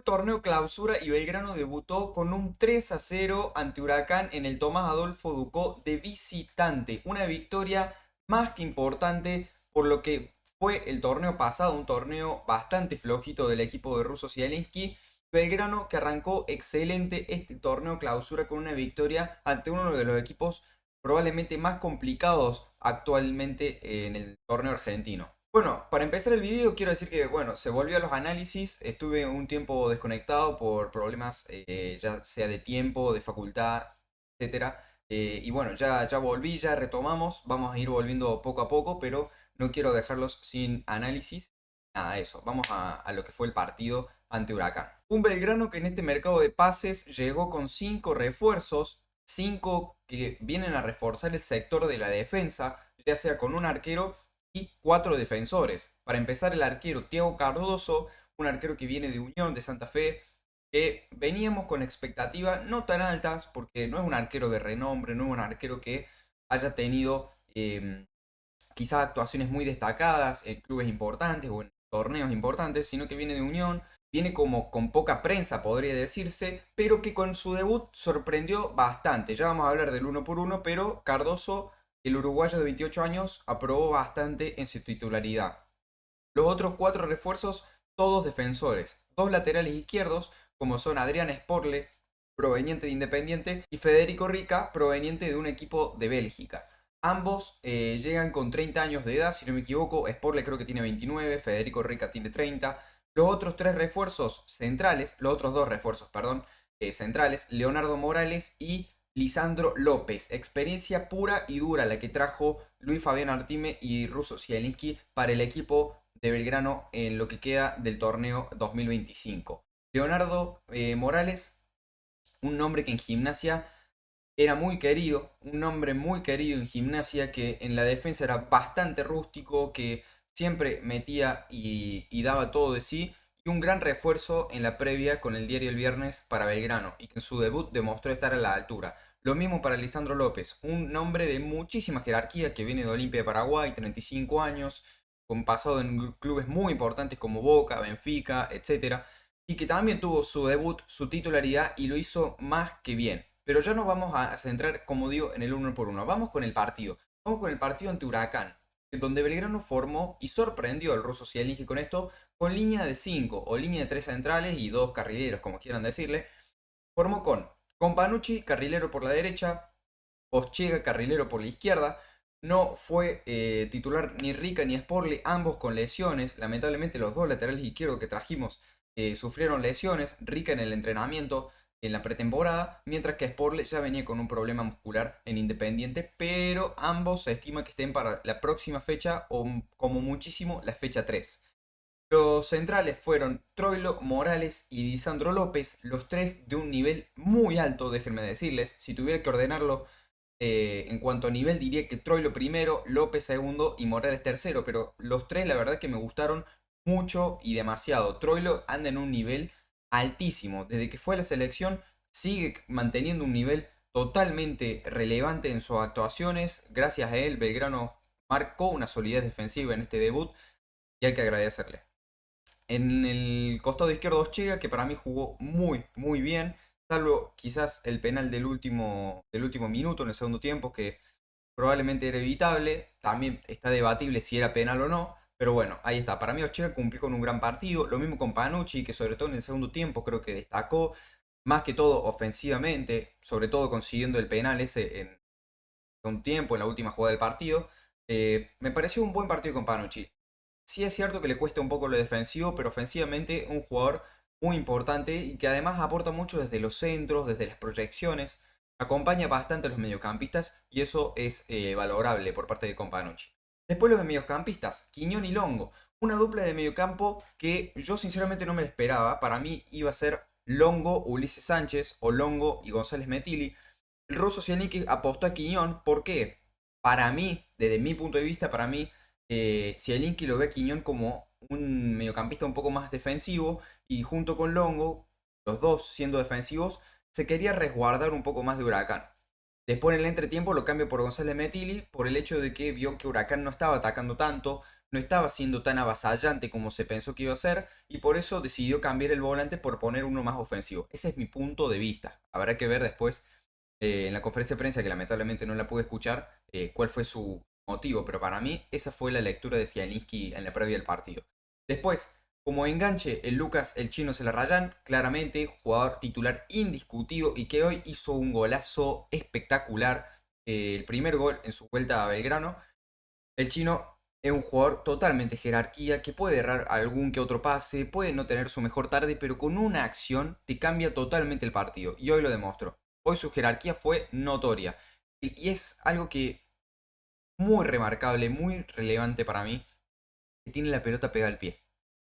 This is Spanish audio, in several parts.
torneo clausura y Belgrano debutó con un 3-0 ante Huracán en el Tomás Adolfo Ducó de visitante. Una victoria más que importante por lo que fue el torneo pasado, un torneo bastante flojito del equipo de Russo Zielinski. Belgrano que arrancó excelente este torneo clausura con una victoria ante uno de los equipos probablemente más complicados actualmente en el torneo argentino. Bueno, para empezar el video quiero decir que, bueno, se volvió a los análisis, estuve un tiempo desconectado por problemas ya sea de tiempo, de facultad, etcétera. Y bueno, ya volví, ya retomamos, vamos a ir volviendo poco a poco, pero no quiero dejarlos sin análisis. Nada de eso, vamos a lo que fue el partido ante Huracán. Un Belgrano que en este mercado de pases llegó con 5 refuerzos, 5 que vienen a reforzar el sector de la defensa, ya sea con un arquero y 4 defensores. Para empezar, el arquero Thiago Cardoso, un arquero que viene de Unión de Santa Fe, que veníamos con expectativas no tan altas, porque no es un arquero de renombre, no es un arquero que haya tenido quizás actuaciones muy destacadas en clubes importantes o en torneos importantes, sino que viene de Unión, viene como con poca prensa, podría decirse, pero que con su debut sorprendió bastante. Ya vamos a hablar del uno por uno, pero Cardoso, el uruguayo de 28 años, aprobó bastante en su titularidad. Los otros 4 refuerzos, todos defensores. 2 laterales izquierdos, como son Adrián Sporle, proveniente de Independiente, y Federico Rica, proveniente de un equipo de Bélgica. Ambos llegan con 30 años de edad, si no me equivoco. Sporle creo que tiene 29, Federico Rica tiene 30. Los otros 3 refuerzos centrales, los otros 2 refuerzos, perdón, centrales, Leonardo Morales y Lisandro López. Experiencia pura y dura la que trajo Luis Fabián Artime y Russo Zielinski para el equipo de Belgrano en lo que queda del torneo 2025. Leonardo Morales, un nombre que en Gimnasia era muy querido, un nombre muy querido en Gimnasia, que en la defensa era bastante rústico, que siempre metía y daba todo de sí, y un gran refuerzo en la previa con el diario El Viernes para Belgrano, y que en su debut demostró estar a la altura. Lo mismo para Lisandro López, un nombre de muchísima jerarquía que viene de Olimpia de Paraguay, 35 años, con pasado en clubes muy importantes como Boca, Benfica, etcétera, y que también tuvo su debut, su titularidad y lo hizo más que bien. Pero ya nos vamos a centrar, como digo, en el uno por uno. Vamos con el partido. Vamos con el partido ante Huracán, en donde Belgrano formó y sorprendió al Russo Zielinski con esto, con línea de 5 o línea de 3 centrales y 2 carrileros, como quieran decirle. Formó con Panucci, carrilero por la derecha, Oschega, carrilero por la izquierda. No fue titular ni Rica ni Sporle, ambos con lesiones. Lamentablemente los 2 laterales izquierdos que trajimos sufrieron lesiones. Rica en el entrenamiento en la pretemporada, mientras que Sporle ya venía con un problema muscular en Independiente, pero ambos se estima que estén para la próxima fecha o como muchísimo la fecha 3. Los centrales fueron Troilo, Morales y Lisandro López, los 3 de un nivel muy alto, déjenme decirles. Si tuviera que ordenarlo en cuanto a nivel, diría que Troilo primero, López segundo y Morales tercero, pero los 3 la verdad que me gustaron mucho y demasiado. Troilo anda en un nivel altísimo, desde que fue a la selección sigue manteniendo un nivel totalmente relevante en sus actuaciones. Gracias a él, Belgrano marcó una solidez defensiva en este debut y hay que agradecerle. En el costado izquierdo Oschega, que para mí jugó muy bien, salvo quizás el penal del último minuto en el segundo tiempo, que probablemente era evitable. También está debatible si era penal o no, pero bueno, ahí está. Para mí Oschega cumplió con un gran partido, lo mismo con Panucci, que sobre todo en el segundo tiempo creo que destacó, más que todo ofensivamente, sobre todo consiguiendo el penal ese en un tiempo, en la última jugada del partido. Me pareció un buen partido con Panucci. Sí es cierto que le cuesta un poco lo defensivo, pero ofensivamente un jugador muy importante y que además aporta mucho desde los centros, desde las proyecciones, acompaña bastante a los mediocampistas y eso es valorable por parte de Companucci. Después los de mediocampistas, Quiñón y Longo, una dupla de mediocampo que yo sinceramente no me la esperaba, para mí iba a ser Longo, Ulises Sánchez o Longo y González Metili. El ruso Cianic apostó a Quiñón, ¿por qué? Para mí, desde mi punto de vista, para mí Zielinski lo ve a Quiñón como un mediocampista un poco más defensivo y junto con Longo, los dos siendo defensivos, se quería resguardar un poco más de Huracán. Después en el entretiempo lo cambia por González Metili por el hecho de que vio que Huracán no estaba atacando tanto, no estaba siendo tan avasallante como se pensó que iba a ser y por eso decidió cambiar el volante por poner uno más ofensivo. Ese es mi punto de vista. Habrá que ver después en la conferencia de prensa, que lamentablemente no la pude escuchar, cuál fue su motivo, pero para mí esa fue la lectura de Zielinski en la previa del partido. Después, como enganche, el Lucas, el chino Zelarrayán, claramente jugador titular indiscutido y que hoy hizo un golazo espectacular. El primer gol en su vuelta a Belgrano. El chino es un jugador totalmente jerarquía, que puede errar algún que otro pase, puede no tener su mejor tarde, pero con una acción te cambia totalmente el partido. Y hoy lo demostró. Hoy su jerarquía fue notoria. Y es algo que muy remarcable, muy relevante para mí, que tiene la pelota pegada al pie.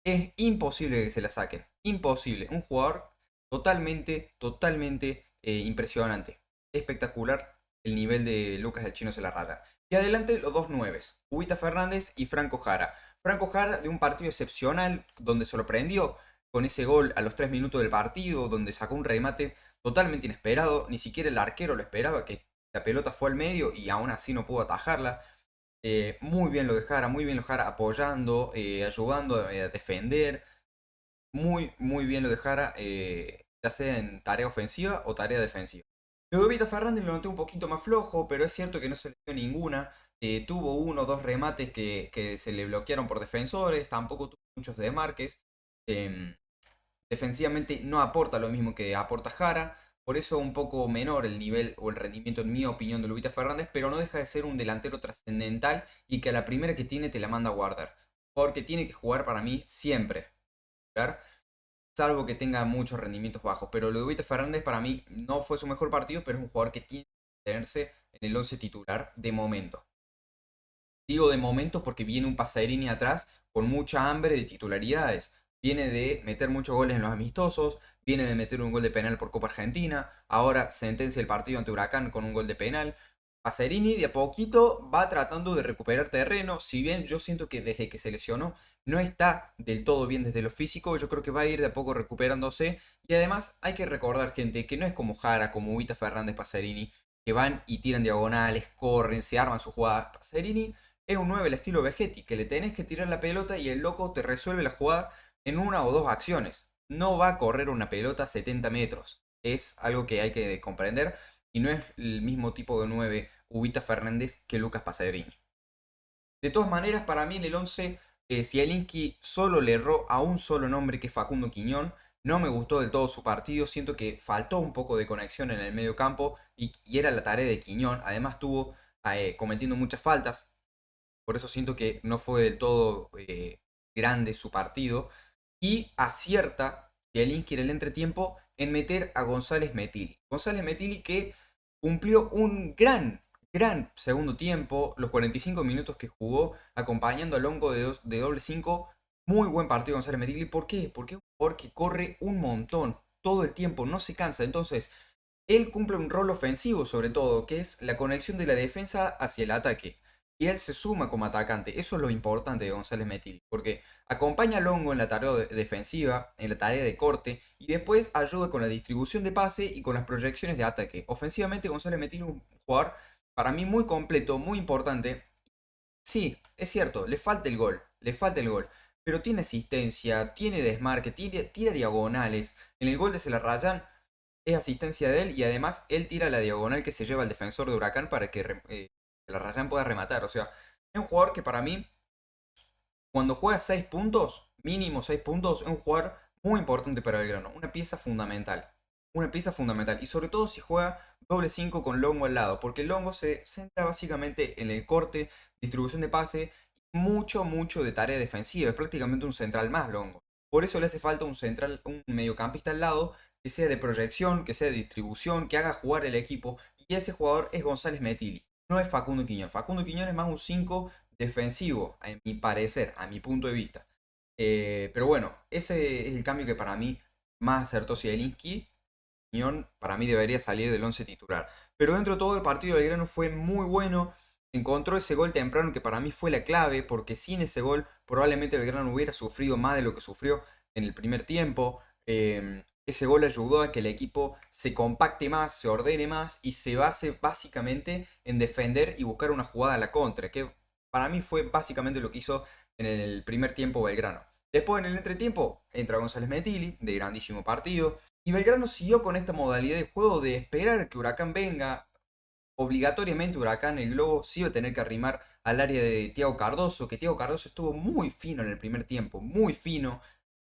Es imposible que se la saquen. Imposible. Un jugador totalmente impresionante. Espectacular el nivel de Lucas del Chino se la raya. Y adelante los dos nueves, Ubita Fernández y Franco Jara. Franco Jara de un partido excepcional donde sorprendió con ese gol a los 3 minutos del partido, donde sacó un remate totalmente inesperado. Ni siquiera el arquero lo esperaba, que la pelota fue al medio y aún así no pudo atajarla. Muy bien lo de Jara, muy bien lo de Jara apoyando, ayudando a defender. Muy bien lo de Jara, ya sea en tarea ofensiva o tarea defensiva. Luego Vita Fernández lo noté un poquito más flojo, pero es cierto que no se le dio ninguna. Tuvo uno o dos remates que se le bloquearon por defensores, tampoco tuvo muchos desmarques. Em, Defensivamente no aporta lo mismo que aporta Jara, por eso un poco menor el nivel o el rendimiento en mi opinión de Lubita Fernández, pero no deja de ser un delantero trascendental y que a la primera que tiene te la manda a guardar, porque tiene que jugar para mí siempre, ¿verdad? Salvo que tenga muchos rendimientos bajos, pero Lubita Fernández para mí no fue su mejor partido, pero es un jugador que tiene que tenerse en el 11 titular de momento. Digo de momento porque viene un Pasarini atrás con mucha hambre de titularidades. Viene de meter muchos goles en los amistosos, viene de meter un gol de penal por Copa Argentina, ahora sentencia el partido ante Huracán con un gol de penal. Pasarini de a poquito va tratando de recuperar terreno, si bien yo siento que desde que se lesionó no está del todo bien desde lo físico, yo creo que va a ir de a poco recuperándose. Y además hay que recordar, gente, que no es como Jara, como Ubita Fernández, Pasarini, que van y tiran diagonales, corren, se arman su jugada. Pasarini es un 9 al estilo Vegetti, que le tenés que tirar la pelota y el loco te resuelve la jugada en una o dos acciones. No va a correr una pelota a 70 metros. Es algo que hay que comprender y no es el mismo tipo de 9 Ubita Fernández que Lucas Pasarini. De todas maneras, para mí en el 11, Zielinski solo le erró a un solo nombre, que es Facundo Quiñón. No me gustó del todo su partido, siento que faltó un poco de conexión en el medio campo y era la tarea de Quiñón. Además estuvo cometiendo muchas faltas, por eso siento que no fue del todo grande su partido. Y acierta Zielinski en el entretiempo en meter a González Metili. González Metili que cumplió un gran segundo tiempo, los 45 minutos que jugó acompañando a Longo de doble 5. Muy buen partido González Metili. ¿Por qué? Porque es un jugador que corre un montón todo el tiempo, no se cansa. Entonces, él cumple un rol ofensivo sobre todo, que es la conexión de la defensa hacia el ataque. Y él se suma como atacante. Eso es lo importante de González Metili. Porque acompaña a Longo en la tarea defensiva, en la tarea de corte. Y después ayuda con la distribución de pase y con las proyecciones de ataque. Ofensivamente González Metili es un jugador para mí muy completo, muy importante. Sí, es cierto, le falta el gol. Le falta el gol. Pero tiene asistencia, tiene desmarque, tira diagonales. En el gol de Celarrayán es asistencia de él y además él tira la diagonal que se lleva al defensor de Huracán para que la Rayán pueda rematar. O sea, es un jugador que para mí, cuando juega 6 puntos, mínimo 6 puntos, es un jugador muy importante para Belgrano. Una pieza fundamental. Una pieza fundamental. Y sobre todo si juega doble 5 con Longo al lado. Porque Longo se centra básicamente en el corte, distribución de pase, mucho de tarea defensiva. Es prácticamente un central más Longo. Por eso le hace falta un central, un mediocampista al lado que sea de proyección, que sea de distribución, que haga jugar el equipo. Y ese jugador es González Metili, no es Facundo Quiñón. Facundo Quiñón es más un 5 defensivo, a mi parecer, a mi punto de vista. Pero bueno, ese es el cambio que para mí más acertó Zielinski. Quiñón para mí debería salir del 11 titular. Pero dentro de todo el partido de Belgrano fue muy bueno. Encontró ese gol temprano que para mí fue la clave, porque sin ese gol probablemente Belgrano hubiera sufrido más de lo que sufrió en el primer tiempo. Ese gol ayudó a que el equipo se compacte más, se ordene más y se base básicamente en defender y buscar una jugada a la contra, que para mí fue básicamente lo que hizo en el primer tiempo Belgrano. Después en el entretiempo entra González Metilli, de grandísimo partido. Y Belgrano siguió con esta modalidad de juego de esperar que Huracán venga. Obligatoriamente Huracán, el Globo, sí iba a tener que arrimar al área de Thiago Cardoso, que Thiago Cardoso estuvo muy fino en el primer tiempo, muy fino.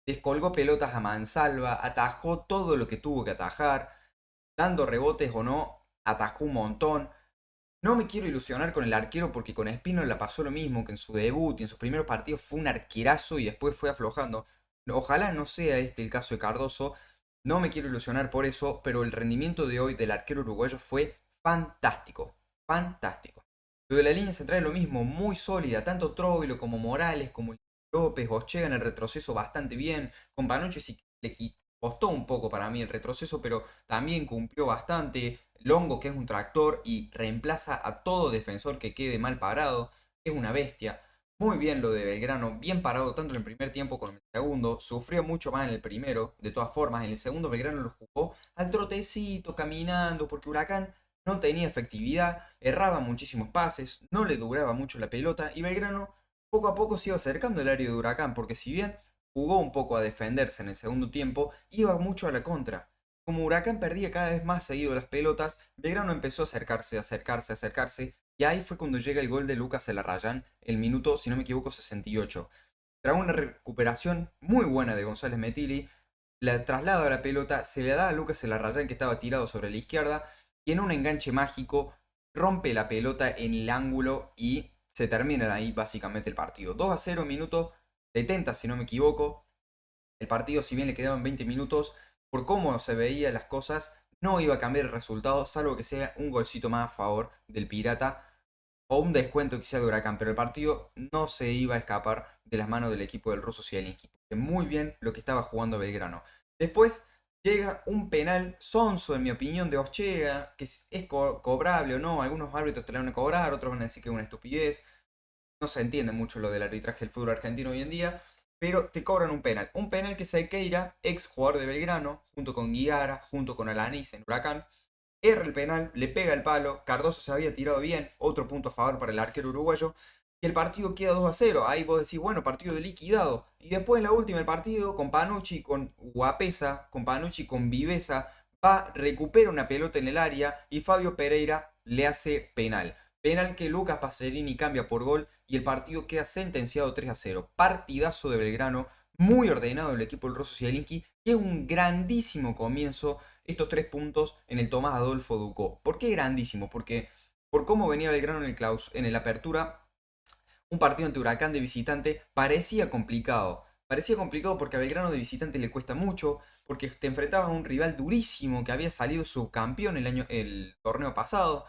Descolgó pelotas a mansalva, atajó todo lo que tuvo que atajar, dando rebotes o no, atajó un montón. No me quiero ilusionar con el arquero porque con Espino la pasó lo mismo, que en su debut y en sus primeros partidos fue un arquerazo y después fue aflojando. Ojalá no sea este el caso de Cardoso, no me quiero ilusionar por eso, pero el rendimiento de hoy del arquero uruguayo fue fantástico, fantástico. Lo de la línea central es lo mismo, muy sólida, tanto Troilo como Morales, como López, Ochega en el retroceso bastante bien, con Panucci sí le costó un poco para mí el retroceso, pero también cumplió bastante. Longo, que es un tractor y reemplaza a todo defensor que quede mal parado, es una bestia. Muy bien lo de Belgrano, bien parado tanto en el primer tiempo como en el segundo. Sufrió mucho más en el primero, de todas formas. En el segundo Belgrano lo jugó al trotecito, caminando, porque Huracán no tenía efectividad, erraba muchísimos pases, no le duraba mucho la pelota y Belgrano poco a poco se iba acercando al área de Huracán, porque si bien jugó un poco a defenderse en el segundo tiempo, iba mucho a la contra. Como Huracán perdía cada vez más seguido las pelotas, Belgrano empezó a acercarse, acercarse, acercarse, y ahí fue cuando llega el gol de Lucas Elarrayán, el minuto, si no me equivoco, 68. Tras una recuperación muy buena de González Metilli, la traslada a la pelota, se le da a Lucas Elarrayán que estaba tirado sobre la izquierda, y en un enganche mágico rompe la pelota en el ángulo y se termina ahí básicamente el partido. 2-0, minuto 70 si no me equivoco. El partido, si bien le quedaban 20 minutos, por cómo se veían las cosas, no iba a cambiar el resultado, salvo que sea un golcito más a favor del Pirata o un descuento quizá de Huracán, pero el partido no se iba a escapar de las manos del equipo del ruso Zielinski. Muy bien lo que estaba jugando Belgrano. Después llega un penal sonso, en mi opinión, de Ochega, que es cobrable o no. Algunos árbitros te lo van a cobrar, otros van a decir que es una estupidez. No se entiende mucho lo del arbitraje del fútbol argentino hoy en día, pero te cobran un penal. Un penal que Sequeira, ex jugador de Belgrano, junto con Guiara, junto con Alanis en Huracán, erra el penal, le pega el palo, Cardoso se había tirado bien, otro punto a favor para el arquero uruguayo, y el partido queda 2-0. Ahí vos decís, bueno, partido de liquidado. Y después en la última, el partido con Panucci, con Guapesa, con Panucci, con Viveza, va, recupera una pelota en el área y Fabio Pereira le hace penal. Penal que Lucas Pacerini cambia por gol y el partido queda sentenciado 3-0. Partidazo de Belgrano, muy ordenado el equipo del Rosso Zielinski, y es un grandísimo comienzo estos 3 puntos en el Tomás Adolfo Ducó. ¿Por qué grandísimo? Porque por cómo venía Belgrano en el apertura, un partido ante Huracán de visitante parecía complicado. Parecía complicado porque a Belgrano de visitante le cuesta mucho, porque te enfrentabas a un rival durísimo que había salido subcampeón el torneo pasado.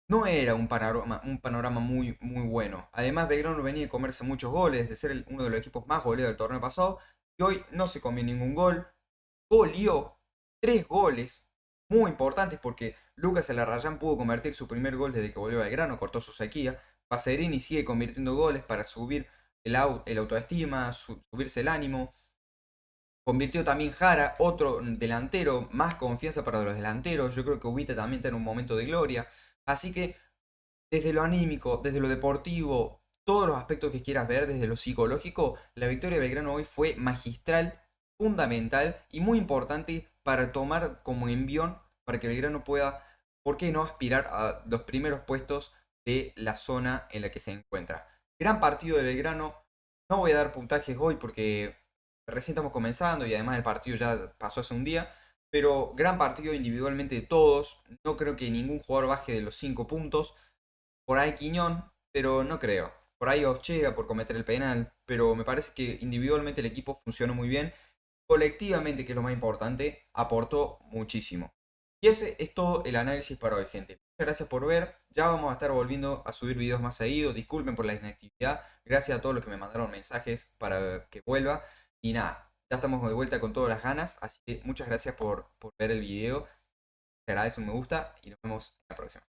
No era un panorama muy, muy bueno. Además, Belgrano venía a comerse muchos goles, de ser uno de los equipos más goleados del torneo pasado, y hoy no se comió ningún gol. Goleó 3 goles muy importantes porque Lucas Elarrayán pudo convertir su primer gol desde que volvió a Belgrano, cortó su sequía. Pacerini sigue convirtiendo goles para subir el autoestima, subirse el ánimo. Convirtió también Jara, otro delantero, más confianza para los delanteros. Yo creo que Ubita también está en un momento de gloria. Así que desde lo anímico, desde lo deportivo, todos los aspectos que quieras ver, desde lo psicológico, la victoria de Belgrano hoy fue magistral, fundamental y muy importante para tomar como envión para que Belgrano pueda, ¿por qué no?, aspirar a los primeros puestos de la zona en la que se encuentra. Gran partido de Belgrano. No voy a dar puntajes hoy porque recién estamos comenzando y además el partido ya pasó hace un día. Pero gran partido individualmente de todos. No creo que ningún jugador baje de los 5 puntos. Por ahí Quiñón, pero no creo. Por ahí Ochega por cometer el penal, pero me parece que individualmente el equipo funcionó muy bien. Colectivamente, que es lo más importante, aportó muchísimo. Y ese es todo el análisis para hoy, gente. Muchas gracias por ver. Ya vamos a estar volviendo a subir videos más seguido. Disculpen por la inactividad. Gracias a todos los que me mandaron mensajes para que vuelva. Y nada, ya estamos de vuelta con todas las ganas. Así que muchas gracias por ver el video. Te agradezco un me gusta y nos vemos en la próxima.